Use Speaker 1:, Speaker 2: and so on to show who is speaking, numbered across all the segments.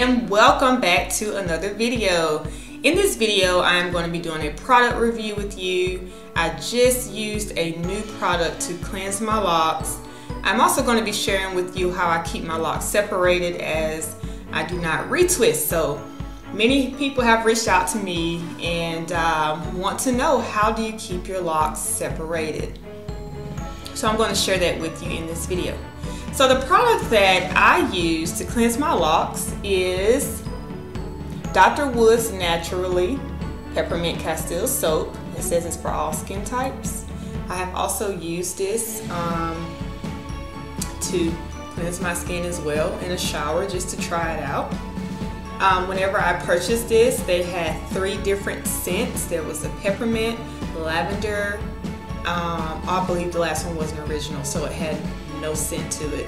Speaker 1: And welcome back to another video. In this video, I'm going to be doing a product review with you. I just used a new product to cleanse my locks. I'm also going to be sharing with you how I keep my locks separated as I do not retwist. So many people have reached out to me and want to know, how do you keep your locks separated? So I'm going to share that with you in this video. So the product that I use to cleanse my locks is Dr. Wood's Naturally Peppermint Castile soap. It says it's for all skin types. I have also used this to cleanse my skin as well in a shower, just to try it out. Whenever I purchased this, they had 3 different scents. There was a peppermint, lavender, I believe the last one was an original, so it had no scent to it.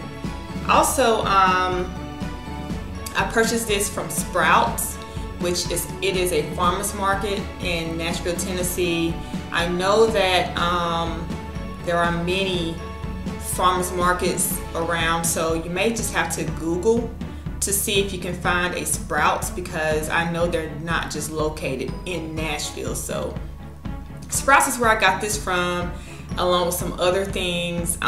Speaker 1: Also, I purchased this from Sprouts, which is a farmer's market in Nashville, Tennessee. I know that there are many farmers markets around, so you may just have to Google to see if you can find a Sprouts, because I know they're not just located in Nashville. So Sprouts is where I got this from, along with some other things,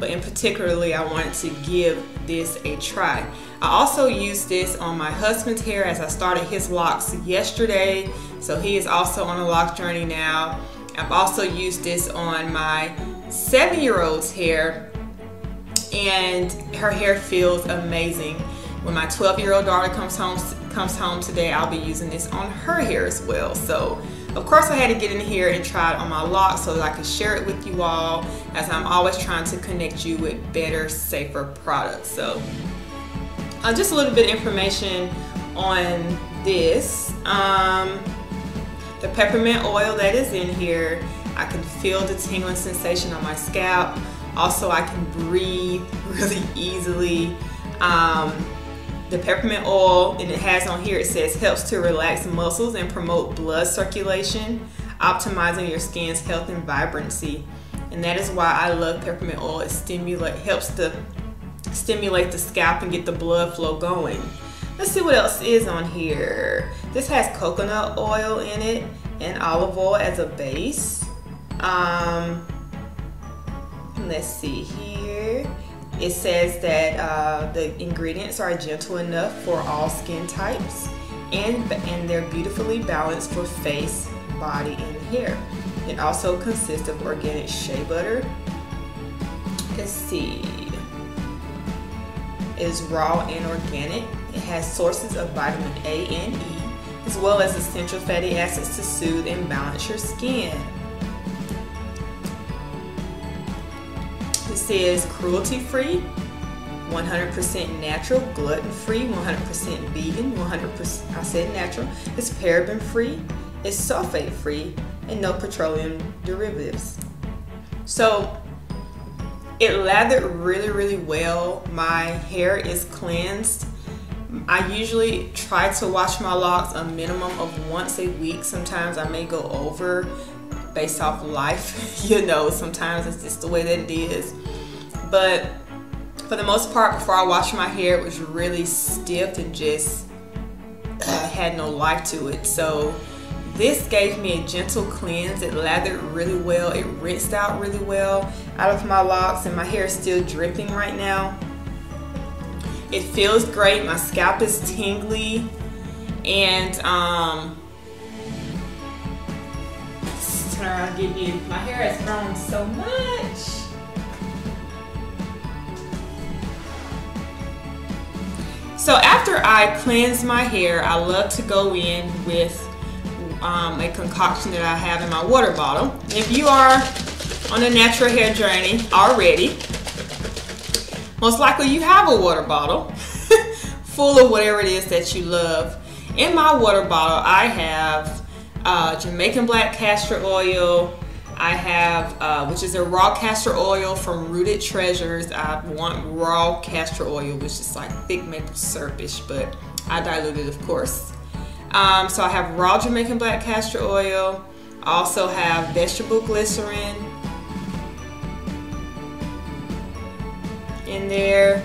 Speaker 1: but in particularly I wanted to give this a try. I also used this on my husband's hair as I started his locks yesterday, so he is also on a lock journey now. I've also used this on my 7-year-old's hair, and her hair feels amazing. When my 12-year-old daughter comes home today, I'll be using this on her hair as well. So of course I had to get in here and try it on my locks so that I could share it with you all, as I'm always trying to connect you with better, safer products. So just a little bit of information on this. The peppermint oil that is in here, I can feel the tingling sensation on my scalp. Also, I can breathe really easily. The peppermint oil, and it has on here, it says helps to relax muscles and promote blood circulation, optimizing your skin's health and vibrancy. And that is why I love peppermint oil. It helps to stimulate the scalp and get the blood flow going. Let's see what else is on here. This has coconut oil in it and olive oil as a base. Let's see here. It says that the ingredients are gentle enough for all skin types, and they're beautifully balanced for face, body, and hair. It also consists of organic shea butter. Let's see. It is raw and organic. It has sources of vitamin A and E, as well as essential fatty acids to soothe and balance your skin. This is cruelty-free, 100% natural, gluten-free, 100% vegan, 100%, I said natural. It's paraben-free, it's sulfate-free, and no petroleum derivatives. So it lathered really, really well. My hair is cleansed. I usually try to wash my locks a minimum of once a week. Sometimes I may go over based off life. You know, sometimes it's just the way that it is. But for the most part, before I washed my hair, it was really stiff and just had no life to it. So this gave me a gentle cleanse. It lathered really well. It rinsed out really well out of my locks, and my hair is still dripping right now. It feels great. My scalp is tingly, and turn around, give you. My hair has grown so much. So after I cleanse my hair, I love to go in with a concoction that I have in my water bottle. If you are on a natural hair journey already, most likely you have a water bottle full of whatever it is that you love. In my water bottle, I have Jamaican black castor oil. I have, which is a raw castor oil from Rooted Treasures. I want raw castor oil, which is like thick maple syrup-ish, but I dilute it, of course. So I have raw Jamaican black castor oil. I also have vegetable glycerin in there.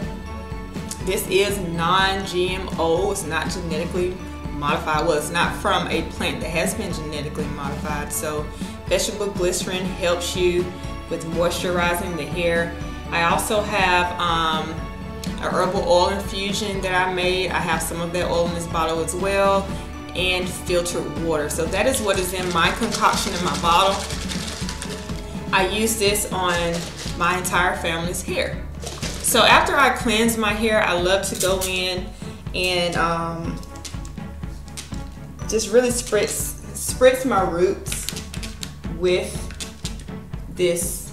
Speaker 1: This is non-GMO. It's not genetically modified. Well, it's not from a plant that has been genetically modified. So vegetable glycerin helps you with moisturizing the hair. I also have a herbal oil infusion that I made. I have some of that oil in this bottle as well, and filtered water. So that is what is in my concoction in my bottle. I use this on my entire family's hair. So after I cleanse my hair, I love to go in and just really spritz my roots with this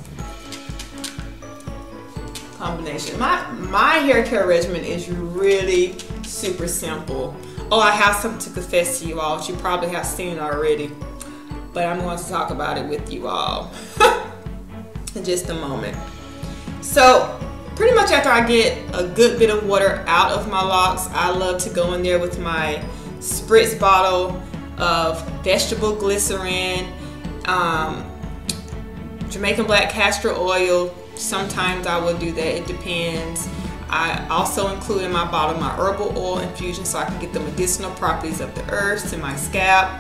Speaker 1: combination. My hair care regimen is really super simple. Oh, I have something to confess to you all, which you probably have seen already, but I'm going to talk about it with you all in just a moment. So pretty much after I get a good bit of water out of my locks, I love to go in there with my spritz bottle of vegetable glycerin, Jamaican black castor oil. Sometimes I will do that, it depends. I also include in my bottle my herbal oil infusion so I can get the medicinal properties of the herbs to my scalp,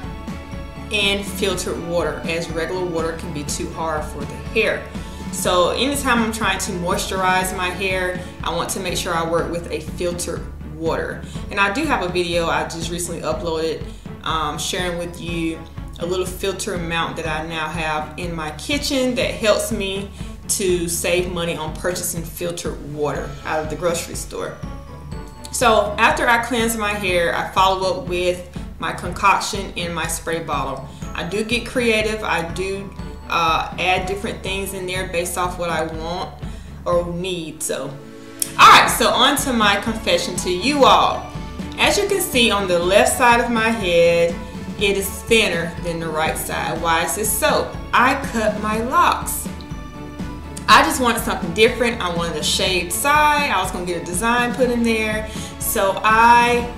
Speaker 1: and filtered water, as regular water can be too hard for the hair. So anytime I'm trying to moisturize my hair, I want to make sure I work with a filtered water. And I do have a video I just recently uploaded sharing with you a little filter mount that I now have in my kitchen that helps me to save money on purchasing filtered water out of the grocery store. So after I cleanse my hair, I follow up with my concoction in my spray bottle. I do get creative. I do add different things in there based off what I want or need. So alright, so on to my confession to you all. As you can see on the left side of my head, it is thinner than the right side. Why is this so? I cut my locks. I just wanted something different. I wanted a shaved side. I was going to get a design put in there. So I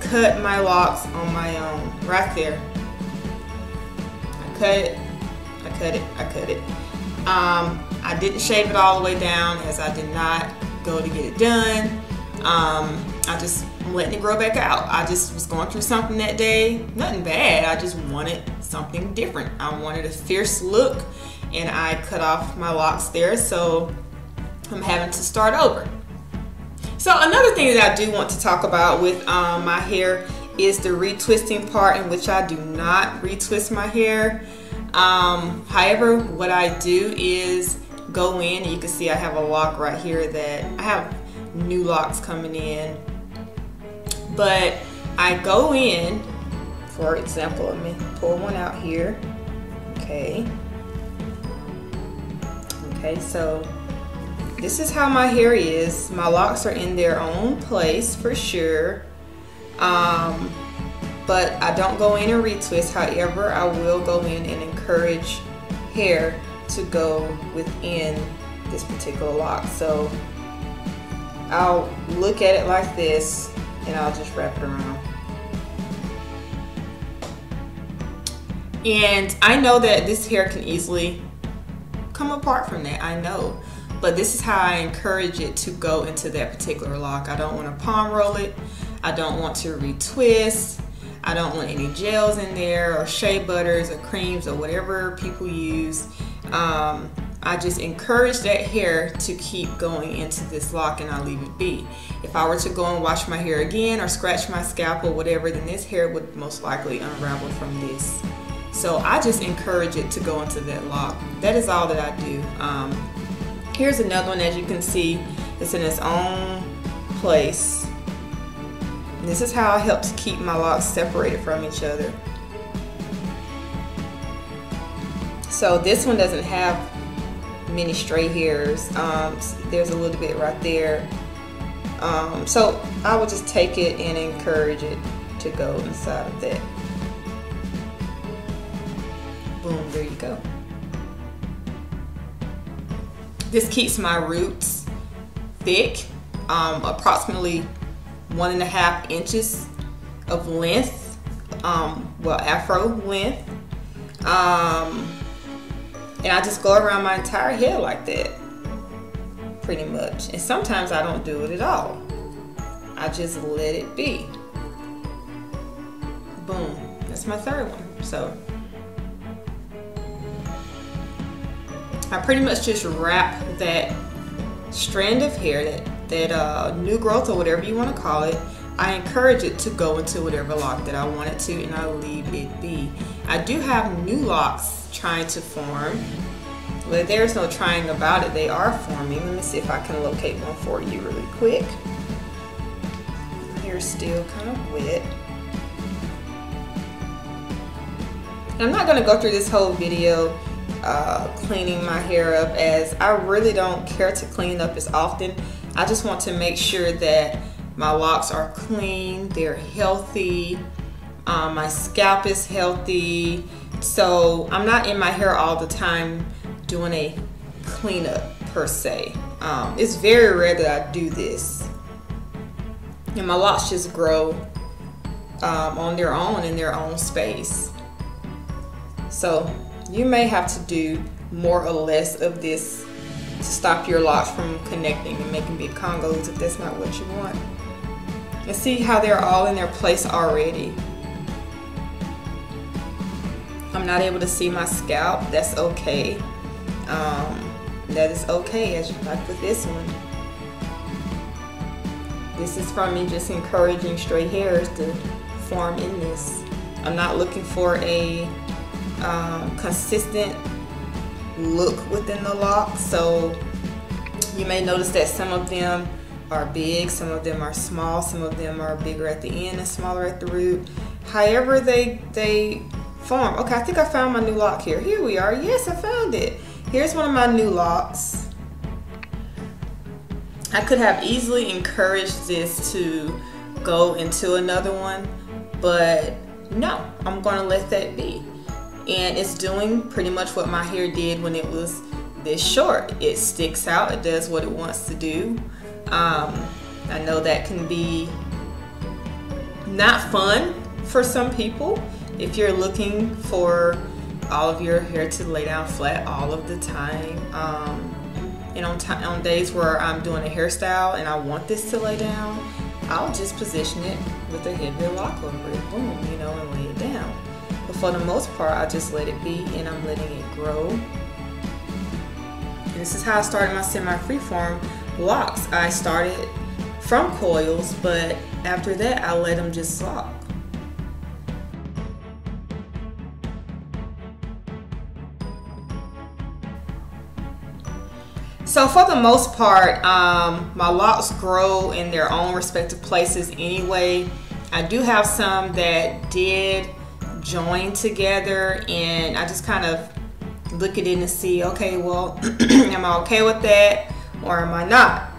Speaker 1: cut my locks on my own, right there. I cut it, I cut it, I cut it. I didn't shave it all the way down, as I did not go to get it done. I just letting it grow back out. I just was going through something that day, nothing bad. I just wanted something different. I wanted a fierce look, and I cut off my locks there, so I'm having to start over. So another thing that I do want to talk about with my hair is the retwisting part, in which I do not retwist my hair. However, what I do is go in, and you can see I have a lock right here that I have new locks coming in, but I go in, for example, let me pull one out here. Okay, so this is how my hair is. My locks are in their own place for sure, but I don't go in and retwist. However, I will go in and encourage hair to go within this particular lock. So I'll look at it like this, and I'll just wrap it around. And I know that this hair can easily come apart from that, I know, but this is how I encourage it to go into that particular lock. I don't want to palm roll it. I don't want to retwist. I don't want any gels in there, or shea butters or creams or whatever people use. I just encourage that hair to keep going into this lock, and I leave it be. If I were to go and wash my hair again or scratch my scalp or whatever, then this hair would most likely unravel from this. So I just encourage it to go into that lock. That is all that I do. Here's another one. As you can see, it's in its own place. And this is how I help to keep my locks separated from each other. So this one doesn't have many stray hairs. There's a little bit right there. So I would just take it and encourage it to go inside of that. Boom, there you go. This keeps my roots thick, approximately 1.5 inches of length, well, afro length. And I just go around my entire head like that, pretty much. And sometimes I don't do it at all. I just let it be. Boom, that's my third one. So I pretty much just wrap that strand of hair, that new growth or whatever you want to call it. I encourage it to go into whatever lock that I want it to, and I leave it be. I do have new locks trying to form, but there's no trying about it. They are forming. Let me see if I can locate one for you really quick. My hair's still kind of wet. And I'm not going to go through this whole video cleaning my hair up, as I really don't care to clean up as often. I just want to make sure that my locks are clean, they're healthy, my scalp is healthy. So I'm not in my hair all the time doing a cleanup per se. It's very rare that I do this. And my locks just grow on their own in their own space. So you may have to do more or less of this to stop your locks from connecting and making big congos if that's not what you want. And see how they're all in their place already. I'm not able to see my scalp. That's okay. That is okay, as like with this one. This is from me just encouraging stray hairs to form in this. I'm not looking for a consistent look within the lock, so you may notice that some of them are big, some of them are small, some of them are bigger at the end and smaller at the root. However they form. Okay, I think I found my new lock here. Here we are. Yes, I found it. Here's one of my new locks. I could have easily encouraged this to go into another one, but no, I'm gonna let that be. And it's doing pretty much what my hair did when it was this short. It sticks out, it does what it wants to do. I know that can be not fun for some people if you're looking for all of your hair to lay down flat all of the time. And on days where I'm doing a hairstyle and I want this to lay down, I'll just position it with a heavier lock over it, boom, you know, and lay it down. But for the most part, I just let it be, and I'm letting it grow. And this is how I started my semi-freeform locks. I started from coils, but after that, I let them just lock. So for the most part, my locks grow in their own respective places anyway. I do have some that did join together, and I just kind of look at it and see, okay, well, am I okay with that or am I not?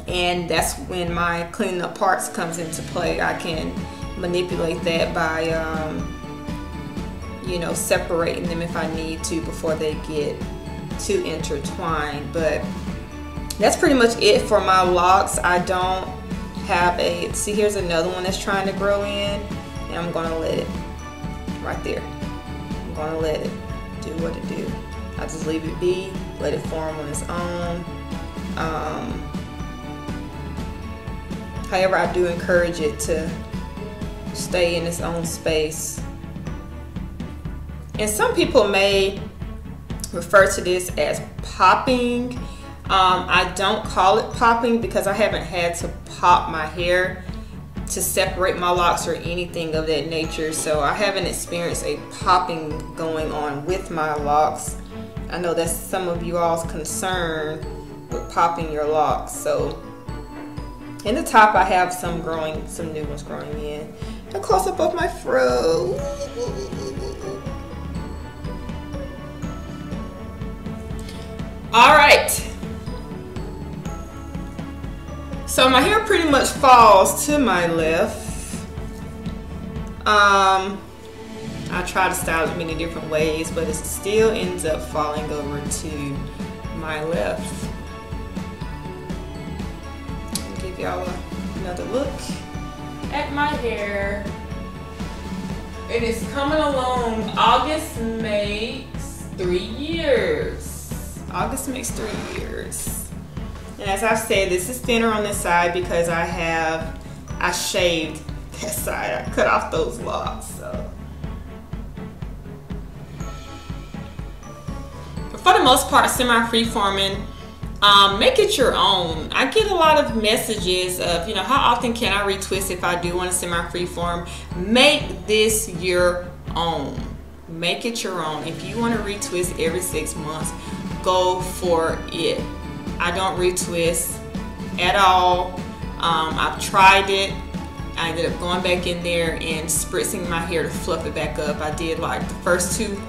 Speaker 1: And that's when my cleaning up parts comes into play. I can manipulate that by, you know, separating them if I need to before they get too intertwined. But that's pretty much it for my locks. I don't have a, see, here's another one that's trying to grow in, and I'm gonna let it right there. I'm gonna let it do what it do. I just leave it be, let it form on its own. However, I do encourage it to stay in its own space. And some people may refer to this as popping. I don't call it popping because I haven't had to pop my hair to separate my locks or anything of that nature, so I haven't experienced a popping going on with my locks. I know that's some of you all's concern with popping your locks. So in the top I have some growing, some new ones growing in. A close up of my fro. All right. So my hair pretty much falls to my left. I try to style it many different ways, but it still ends up falling over to my left. I'll give y'all another look at my hair. It is coming along. August makes 3 years. August makes 3 years. And as I've said, this is thinner on this side because I shaved that side. I cut off those locks. So. But for the most part, semi-freeforming, make it your own. I get a lot of messages of, you know, how often can I retwist if I do want to semi-freeform? Make this your own. Make it your own. If you want to retwist every 6 months, go for it. I don't retwist at all. I've tried it. I ended up going back in there and spritzing my hair to fluff it back up. I did like the first 2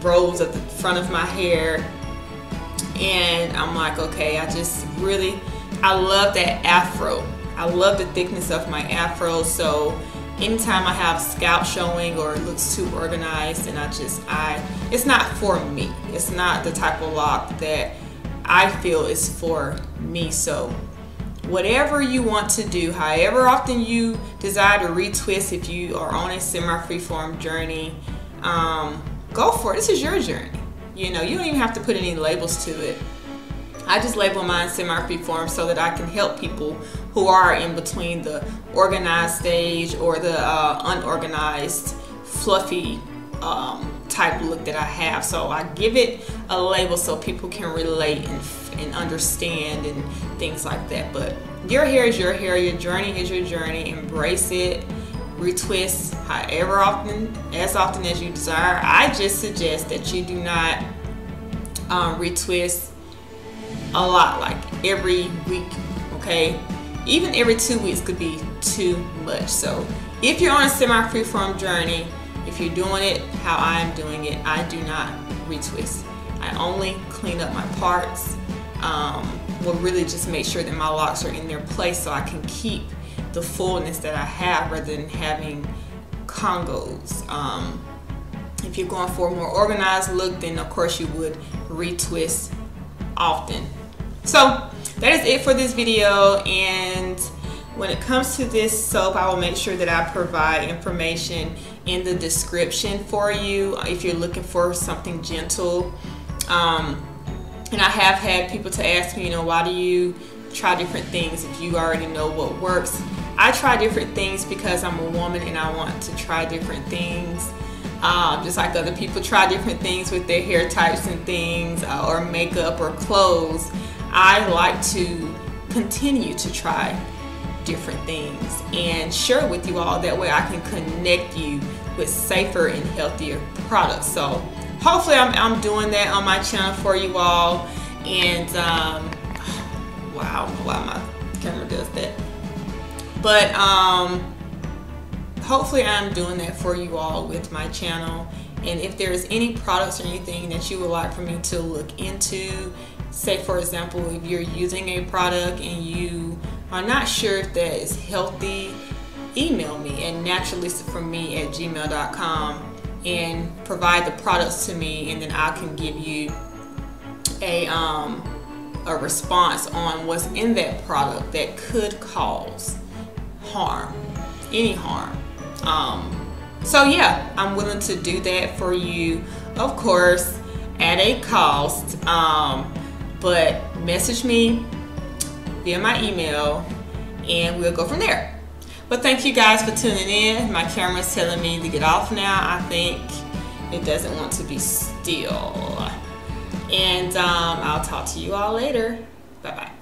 Speaker 1: rows at the front of my hair, and I'm like, okay, I love that afro. I love the thickness of my afro, so anytime I have scalp showing or it looks too organized, and it's not for me. It's not the type of lock that I feel is for me. So whatever you want to do, however often you desire to retwist, if you are on a semi-freeform journey, go for it. This is your journey. You know, you don't even have to put any labels to it. I just label mine semi-freeform so that I can help people who are in between the organized stage or the unorganized, fluffy type look that I have. So I give it a label so people can relate and understand and things like that. But your hair is your hair, your journey is your journey. Embrace it. Retwist however often, as often as you desire. I just suggest that you do not retwist a lot, like every week, okay? Even every 2 weeks could be too much. So if you're on a semi-freeform journey, if you're doing it how I am doing it, I do not retwist. I only clean up my parts. Will really just make sure that my locks are in their place so I can keep the fullness that I have rather than having congos. If you're going for a more organized look, then of course you would retwist often. So that is it for this video, and when it comes to this soap, I will make sure that I provide information in the description for you if you're looking for something gentle. And I have had people to ask me, you know, why do you try different things if you already know what works? I try different things because I'm a woman and I want to try different things. Just like other people try different things with their hair types and things, or makeup or clothes. I like to continue to try different things and share with you all. That way I can connect you with safer and healthier products. So hopefully I'm doing that on my channel for you all. And wow, I don't know why my camera does that. But hopefully I'm doing that for you all with my channel. And if there's any products or anything that you would like for me to look into, say for example, if you're using a product and you are not sure if that is healthy, email me at naturalista4me@gmail.com and provide the products to me, and then I can give you a response on what's in that product that could cause harm, any harm. So yeah, I'm willing to do that for you, of course, at a cost. But message me via my email and we'll go from there. But thank you guys for tuning in. My camera's telling me to get off now. I think it doesn't want to be still. And I'll talk to you all later. Bye-bye.